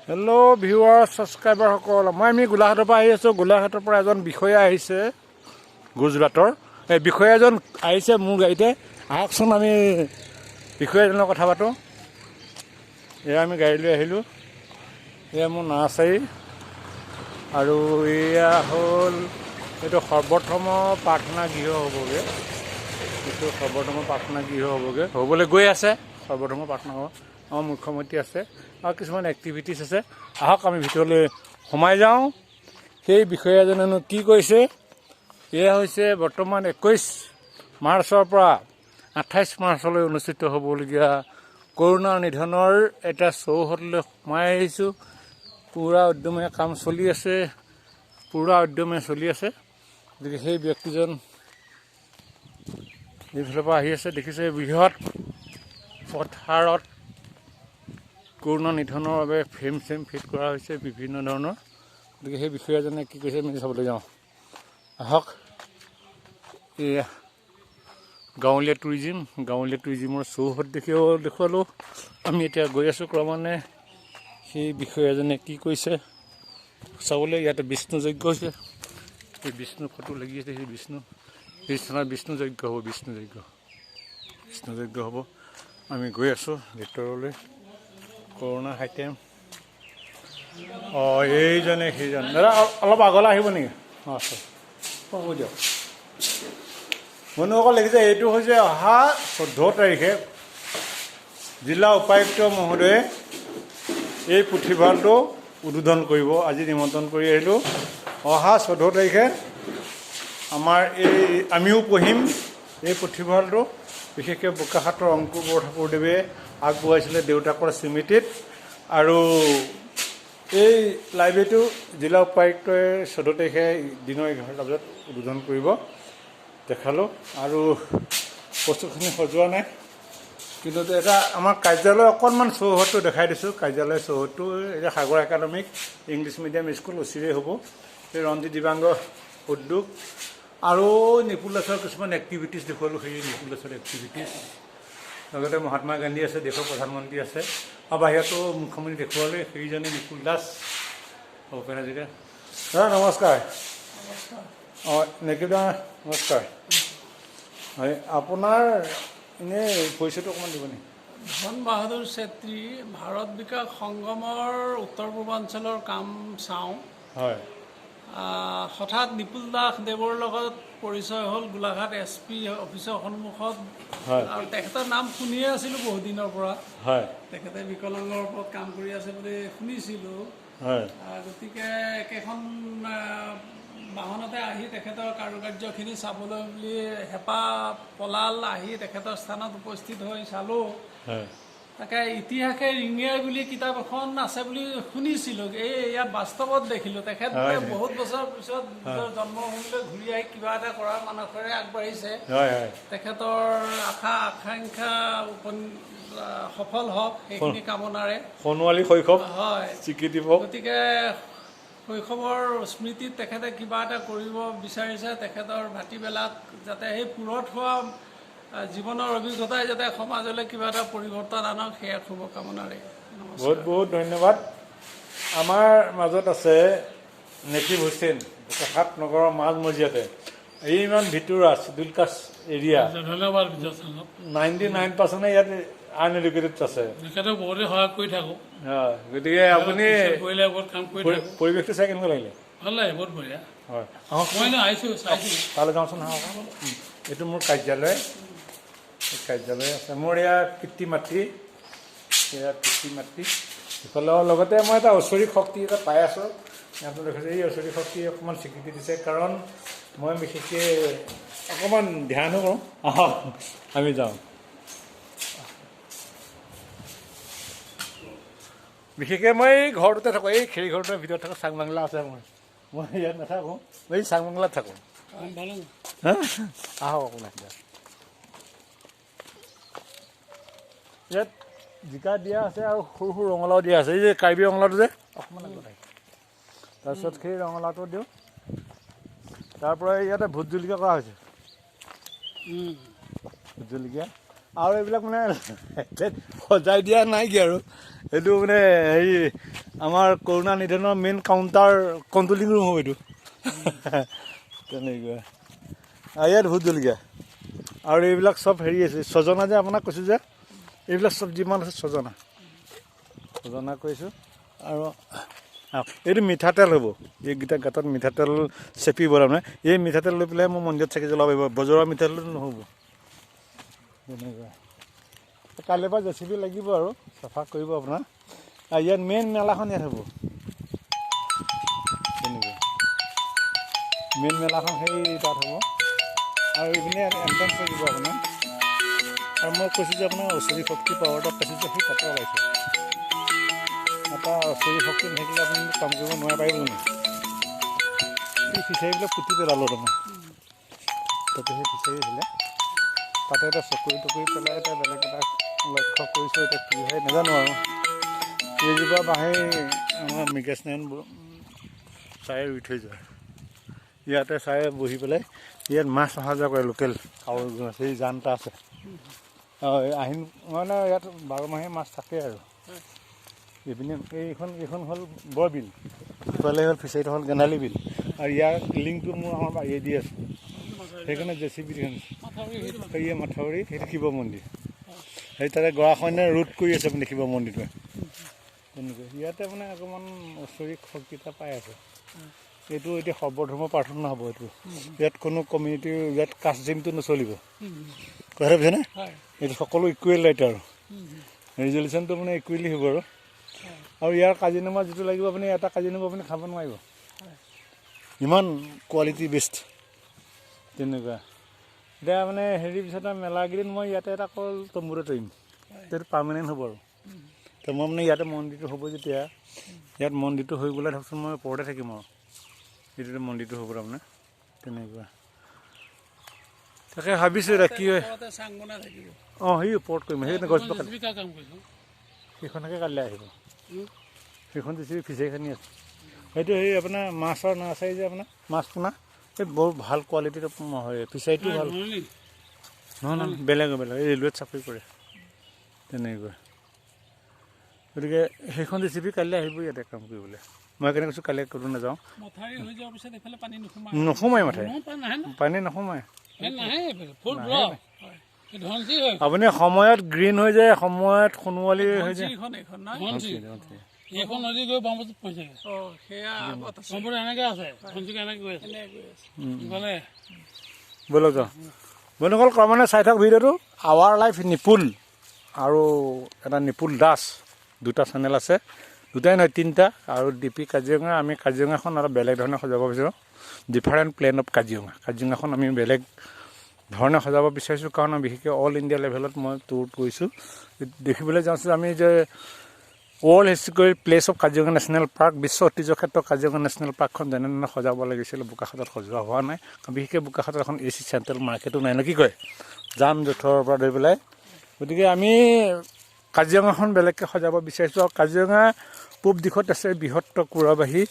Hello' viewer ছাবস্ক্ৰাইবাৰসকল, আমি গোলাঘাটৰ পৰা আহি আছোঁ। গোলাঘাটৰ পৰা এজন বিষয়া আহিছে গুজৰাটৰ। এই বিষয়া এজন আহিছে মোৰ গাড়ীতে। আহকচোন আমি বিষয়াজনৰ কথা পাতোঁ। এয়া আমি গাড়ী লৈ আহিলোঁ। এয়া মোৰ নাৰ্চাৰী আৰু এয়া হ'ল এইটো সৰ্বপ্ৰথম প্ৰাৰ্থনা গৃহ হ'বগৈ। এইটো সৰ্বপ্ৰথম প্ৰাৰ্থনা গৃহ হ'বলৈ গৈ আছে। সৰ্বপ্ৰথম প্ৰাৰ্থনা হ'ব। আমাৰ মুখ্যমন্ত্ৰী আছে আৰু কিছুমান এক্টিভিটিছ আছে। আহক আমি ভিতৰলৈ সোমাই যাওঁ। সেই বিষয়াজনেনো কি কৈছে। এয়া হৈছে বৰ্তমান 21 মাৰ্চৰ পৰা 28 মাৰ্চলৈ অনুষ্ঠিত হ'বলগীয়া কৰোণা নিধনৰ এটা চৌহদলৈ সোমাই আহিছোঁ। পূৰা উদ্যমে কাম চলি আছে, গতিকে সেই ব্যক্তিজন এইফালৰ পৰা আহি আছে। দেখিছে বৃহৎ পথাৰত কৰোণা নিধনৰ বাবে ফ্ৰেম ফিট কৰা হৈছে বিভিন্ন ধৰণৰ। গতিকে সেই বিষয়াজনে কি কৈছে আমি চাবলৈ যাওঁ। আহক। এয়া গাঁৱলীয়া টুৰিজিমৰ চৌহদ দেখুৱালোঁ। আমি এতিয়া গৈ আছোঁ ক্ৰমান্বয়ে সেই বিষয়াজনে কি কৈছে চাবলৈ। ইয়াতে বিষ্ণু যজ্ঞ হৈছে। এই বিষ্ণু ফটো লাগি আছে। সেই স্থানত বিষ্ণু যজ্ঞ হ'ব। আমি গৈ আছোঁ ভিতৰলৈ। কৰোণা হাইটেম। এইজনে সেইজন দাদা অলপ আগলৈ আহিব নেকি? আচ্ছা হ'ব দিয়ক। বন্ধুসকল দেখিছে, এইটো হৈছে অহা 14 তাৰিখে জিলা উপায়ুক্ত মহোদয়ে এই পুথিভঁৰালটো উদ্বোধন কৰিব। আজি নিমন্ত্ৰণ কৰি আহিলোঁ। অহা 14 তাৰিখে আমিও পঢ়িম এই পুথিভঁৰালটো। বিশেষকৈ বোকাখাটৰ অংকুৰ বৰঠাকুৰদেৱে আগবঢ়াইছিলে দেউতাকৰ স্মৃতিত। আৰু এই লাইব্ৰেৰীটো জিলা উপায়ুক্তই 14 তাৰিখে দিনৰ 11টা বজাত উদ্বোধন কৰিব দেখালোঁ। আৰু বস্তুখিনি সজোৱা নাই, কিন্তু এটা আমাৰ কাৰ্যালয় অকণমান চৌহদটো দেখাই দিছোঁ। কাৰ্যালয় চৌহদটো এতিয়া সাগৰ একাডেমিক ইংলিছ মিডিয়াম স্কুল ওচৰেই হ'ব। এই ৰঞ্জিত দিবাংগ উদ্যোগ আৰু নিপুল দাসৰ কিছুমান এক্টিভিটিছ দেখুৱালোঁ। সেই নিপুল দাসৰ এক্টিভিটিছ লগতে মহাত্মা গান্ধী আছে, দেশৰ প্ৰধানমন্ত্ৰী আছে, আৰু বাহিৰতো মুখ্যমন্ত্ৰী দেখুৱালে। সেইজনে নিপুল দাস, ভূপেন হাজৰিকা। দাদা নমস্কাৰ। নেকি দা নমস্কাৰ। হয়, আপোনাৰ এনেই পৰিচয়টো অকণমান দিব নেকি? ধন বাহাদুৰ চেত্ৰী, ভাৰত বিকাশ সংগমৰ উত্তৰ পূৰ্বাঞ্চলৰ কাম চাওঁ। হয়। হঠাৎ নিপুল দাস দেৱৰ লগত পৰিচয় হ'ল গোলাঘাট SP অফিচৰ সন্মুখত। আৰু তেখেতৰ নাম শুনিয়ে আছিলোঁ বহুদিনৰ পৰা। হয়। তেখেতে বিকলাংগৰ ওপৰত কাম কৰি আছে বুলি শুনিছিলোঁ। হয়। গতিকে একেখন বাহনতে আহি তেখেতৰ কাৰুকাৰ্যখিনি চাবলৈ বুলি হেঁপাহ পলাল। আহি তেখেতৰ স্থানত উপস্থিত হৈ চালোঁ। তাকে ইতিহাসে ৰিঙিয়াই বুলি কিতাপ এখন আছে বুলি শুনিছিলোঁ। ইয়াত বাস্তৱত দেখিলোঁ। তেখেত বহুত বছৰ পিছত নিজৰ জন্মভূমিলৈ ঘূৰি আহি কিবা এটা কৰাৰ মানসেৰে আগবাঢ়িছে। তেখেতৰ আকাংক্ষা সফল হওক সেইখিনি কামনাৰে। সোণোৱালী শৈশৱ হয় স্বীকৃতি পাওক। গতিকে শৈশৱৰ স্মৃতিত তেখেতে কিবা এটা কৰিব বিচাৰিছে। তেখেতৰ ভাটিবেলাক যাতে সেই পুৰত হোৱা জীৱনৰ অভিজ্ঞতাই যাতে সমাজলৈ কিবা এটা পৰিৱৰ্তন আনক, সেয়া শুভকামনাৰে। বহুত বহুত ধন্যবাদ। আমাৰ মাজত আছে নেকিব হুছেইন, বোকাখাট নগৰৰ মাজমজিয়াতে। এই ইমান ভিতৰুৱা চিডুল কাষ্ট এৰিয়া। ধন্যবাদ। 99% ইয়াত আনএডুকেটেড আছে। বহুতে সহায় কৰি থাকোঁ। হয়, গতিকে আপুনি পৰিৱেশটো চাই কেনেকুৱা লাগিলে? ভাল লাগে, বহুত বঢ়িয়া। হয়, আহিছোঁ তালৈ যাওঁচোন। এইটো মোৰ কাৰ্যালয় আছে। মোৰ এয়া পিতৃ মাতৃ, ইফালে লগতে মই এটা ঐশ্বৰিক শক্তি এটা পাই আছোঁ। আপোনালোকে দেখিছে এই ঐশ্বৰিক শক্তিয়ে অকণমান স্বীকৃতি দিছে, কাৰণ মই বিশেষকৈ অকণমান ধ্যানো কৰোঁ। আহক আমি যাওঁ। বিশেষকৈ মই এই ঘৰটোতে থাকোঁ, এই খেৰী ঘৰটোৰ ভিতৰত থাকোঁ। চাং বাংলা আছে মই ইয়াত নাথাকোঁ, এই চাং বাংলাত থাকোঁ। আহক আপোনাক ইয়াত জিকা দিয়া আছে আৰু সৰু সৰু ৰঙালাও দিয়া আছে। এই যে কাৰ্বি ৰঙালাওটো যে অকণমান আগত আহি, তাৰপিছত সেই ৰঙালাওটো দিওঁ। তাৰপৰা ইয়াতে ভোট জলকীয়া কৰা হৈছে। ভোট জলকীয়া আৰু এইবিলাক মানে সজাই দিয়া নাইকি আৰু এইটো মানে হেৰি আমাৰ কৰোণা নিধনৰ মেইন কাউণ্টাৰ কণ্ট্ৰলিং ৰুম হ'ব এইটো তেনেকুৱা আৰু ইয়াত ভোট জলকীয়া আৰু এইবিলাক চব হেৰি আছে ছজনা যে আপোনাক কৈছোঁ যে এইবিলাক চব যিমান আছে ছজনা কৈছোঁ আৰু এইটো মিঠাতেল হ'ব এইকেইটা গাঁতত মিঠাতেল চেপিব তাৰমানে এই মিঠাতেল লৈ পেলাই মই মন্দিৰত চাকি জ্বলাব পাৰিব বজাৰৰ মিঠাতেলটো নহ'ব তেনেকুৱা কাইলৈ পৰা জেচিবি লাগিব আৰু চাফা কৰিব আপোনাৰ আৰু ইয়াত মেইন মেলাখন ইয়াত হ'ব তেনেকুৱা মেইন মেলাখন সেই তাত হ'ব আৰু এইপিনে এণ্ট্ৰেঞ্চ লাগিব আপোনাৰ আৰু মই কৈছোঁ যে আপোনাৰ ঐশ্বৰিক শক্তি পাৱাৰ তাত পাইছোঁ যে সেই তাতে ওলাইছোঁ এটা ঐশ্বৰিক শক্তি নাথাকিলে আপুনি কাম কৰিব নোৱাৰে পাৰিব জানো এই ফিচাৰীবিলাক পুতি পেলালোঁ তাৰমানে তাতে সেই ফিচাৰী আছিলে তাতে এটা চকুৰি টকুৰি পেলাই এটা বেলেগ এটা লক্ষ্য কৰিছোঁ এতিয়া কি হয় নাজানো আৰু এইজোপা বাঁহেই আমাৰ মৃগেশ নাৰায়ণ চাৰে ৰুই থৈ যায় ইয়াতে চাৰে বহি পেলাই ইয়াত মাছ অহা যোৱা কৰে লোকেল কাৱৈ মাছ সেই জান এটা আছে আহিন মানে ইয়াত 12 মাহে মাছ থাকে আৰু এইপিনে এইখন হ'ল বৰবিল ইফালে হ'ল ফিচাৰীটো হ'ল গেন্ধালি বিল আৰু ইয়াৰ লিংকটো মোৰ আমাৰ বাৰীয়ে দি আছে সেইকাৰণে জেচিবি সেয়ে মাথাউৰি সেইটো শিৱ মন্দিৰ সেই তাতে গৰাখহনীয়া ৰোধ কৰি আছে আপুনি শিৱ মন্দিৰটোৱে তেনেকৈ ইয়াতে মানে অকণমান ঐশ্বৰিক শক্তি এটা পাই আছে এইটো এতিয়া সৰ্বধৰ্ম প্ৰাৰ্থনা হ'ব এইটো ইয়াত কোনো কমিউনিটিৰ ইয়াত কাষ্ট জিমটো নচলিব কথা বুজিছেনে এইটো সকলো ইকুৱেল ৰাইট আৰু ৰিজলিউশ্যনটো মানে ইকুৱেলি হ'ব আৰু ইয়াৰ কাজিনেমা যিটো লাগিব আপুনি এটা কাজিনেমা আপুনি খাব নোৱাৰিব ইমান কোৱালিটি বেষ্ট তেনেকুৱা এতিয়া মানে হেৰি পিছত মেলাকেইদিন মই ইয়াতে এটা অকল তম্বুৰে তৰিম সেইটো পাৰ্মানেণ্ট হ'ব আৰু তো মই মানে ইয়াতে মন্দিৰটো হ'ব যেতিয়া ইয়াত মন্দিৰটো হৈ গ'লে ধৰকচোন মই ওপৰতে থাকিম আৰু এইটোতে মন্দিৰটো হ'ব তাৰমানে তেনেকুৱা তাকে ভাবিছোঁ এতিয়া কি হয় অঁ সেই ওপৰত কৰিম সেই গছজোপা সেইখনকে কালিলৈ আহিব সেইখন জেচিবি ফিচাৰীখিনি আছে সেইটো সেই আপোনাৰ মাছৰ নাৰ্চাৰী যে আপোনাৰ মাছ পোনা এই বৰ ভাল কোৱালিটিৰ হয় ফিচাৰীটো ভাল নহয় বেলেগ এই ৰেলৱেত চাকৰি কৰে তেনেকুৱা গতিকে সেইখন জেচিবি কাইলৈ আহিব ইয়াতে কাম কৰিবলৈ মই কেনেকৈ কৈছোঁ কাইলৈ ক'তো নাযাওঁ নোসোমাই মাথাই পানী নোসোমাই আপুনি সময়ত গ্ৰীণ হৈ যায় সময়ত সোণোৱালী হৈ যায় ব'লক যাওঁ বন্ধুসকল ক্ৰমান্বয়ে চাই থাকক ভিডিঅ'টো আৱাৰ লাইফ নিপুল আৰু এটা নিপুল দাস দুটা চেনেল আছে দুটাই নহয় তিনিটা আৰু ডিপি কাজিৰঙা আমি কাজিৰঙাখন অলপ বেলেগ ধৰণে সজাব বিচাৰোঁ ডিফাৰেণ্ট প্লেন অফ কাজিৰঙাখন আমি বেলেগ ধৰণে সজাব বিচাৰিছোঁ কাৰণ বিশেষকৈ অল ইণ্ডিয়া লেভেলত মই টুৰত গৈছোঁ দেখিবলৈ যাওঁছোঁ আমি যে world historical place of Kaziranga national park বিশ্ব ঐতিহ্য ক্ষেত্ৰ কাজিৰঙা নেশ্যনেল পাৰ্কখন যেনেধৰণে সজাব লাগিছিল বোকাখাতত সজোৱা হোৱা নাই বিশেষকৈ বোকাখাতত এখন AC চেণ্ট্ৰেল মাৰ্কেটো নাই ন কি কয় যান জোঁথৰৰ পৰা ধৰি পেলাই গতিকে আমি কাজিৰঙাখন বেলেগকৈ সজাব বিচাৰিছোঁ আৰু কাজিৰঙা পূব দিশত আছে বৃহত্ত কুৰাবাহী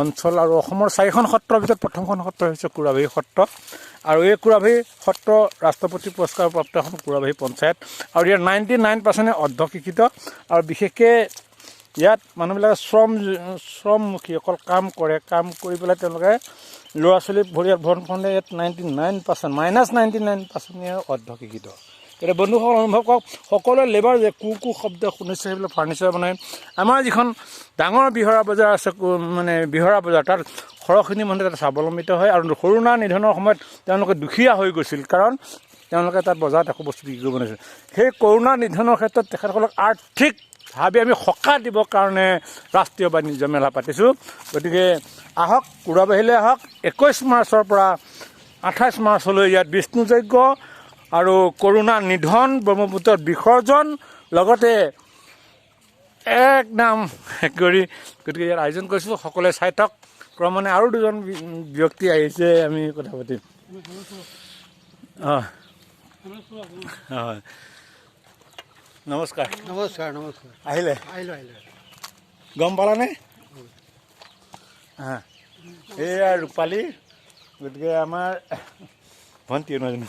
অঞ্চল আৰু অসমৰ 4খন সত্ৰৰ ভিতৰত প্ৰথমখন সত্ৰ হৈছে কুৰাবাহী সত্ৰ আৰু এই কুৰাবাহী সত্ৰ ৰাষ্ট্ৰপতি পুৰস্কাৰ প্ৰাপ্ত এখন কুৰাবাহী পঞ্চায়ত আৰু ইয়াৰ 99% অৰ্ধশিক্ষিত আৰু বিশেষকৈ ইয়াত মানুহবিলাকে শ্ৰমমুখী অকল কাম কৰে কাম কৰি পেলাই তেওঁলোকে ল'ৰা ছোৱালী ভৰিয়াত ভৰণ খন্দে ইয়াত 99% -99% অৰ্ধশিক্ষিত এতিয়া বন্ধুসকল অনুভৱ কৰক সকলোৱে লেবাৰ যে কু শব্দ শুনিছে সেইবিলাক ফাৰ্নিচাৰ বনাই আমাৰ যিখন ডাঙৰ বিহৰা বজাৰ আছে মানে বিহৰা বজাৰ তাত সৰহখিনি মানুহে তাত স্বাৱলম্বিত হয় আৰু কৰোণা নিধনৰ সময়ত তেওঁলোকে দুখীয়া হৈ গৈছিল কাৰণ তেওঁলোকে তাত বজাৰত একো বস্তু বিক্ৰী কৰিব নোৱাৰিছিল সেই কৰোণা নিধনৰ ক্ষেত্ৰত তেখেতসকলক আৰ্থিকভাৱে আমি সকাহ দিবৰ কাৰণে ৰাষ্ট্ৰীয় বাণিজ্য মেলা পাতিছোঁ গতিকে আহক কুৰাবাহীলৈ আহক 21 মাৰ্চৰ পৰা 28 মাৰ্চলৈ ইয়াত বিষ্ণু যজ্ঞ আৰু কৰোণা নিধন ব্ৰহ্মপুত্ৰত বিসৰ্জন লগতে একদম কৰি গতিকে ইয়াৰ আয়োজন কৰিছোঁ সকলোৱে চাই থাকক ক্ৰমান্বয়ে আৰু দুজন ব্যক্তি আহিছে আমি কথা পাতিম হয় নমস্কাৰ আহিলে গম পালানে এয়া ৰূপালী গতিকে আমাৰ ভণ্টি নহয় জানো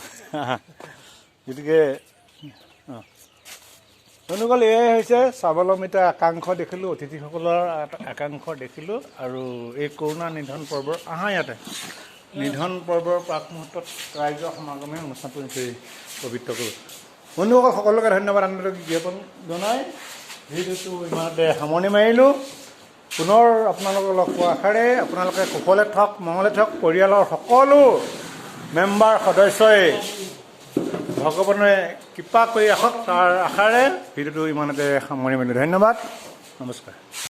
গতিকে বন্ধুসকল, এয়াই হৈছে স্বাৱলম্বিতাৰ একাংশ দেখিলোঁ, অতিথিসকলৰ একাংশ দেখিলোঁ। আৰু এই কৰোণা নিধন পৰ্বৰ ইয়াতে নিধন পৰ্বৰ প্ৰাক মুহূৰ্তত ৰাইজৰ সমাগমে অনুষ্ঠানটো নিচেই পবিত্ৰ কৰোঁ। বন্ধুসকল, সকলোকে ধন্যবাদ আনন্দ জ্ঞাপন জনাই ভিডিঅ'টো ইমানতে সামৰণি মাৰিলোঁ। পুনৰ আপোনালোকক লগ পোৱাৰ আশাৰে আপোনালোকে কুশলে থাকক, মংগলে থাকক। পৰিয়ালৰ সকলো মেম্বাৰ সদস্যই ভগৱানে কৃপা কৰি ৰাখক তাৰ আশাৰে ভিডিঅ'টো ইমানতে সামৰণি মাৰিলোঁ। ধন্যবাদ, নমস্কাৰ।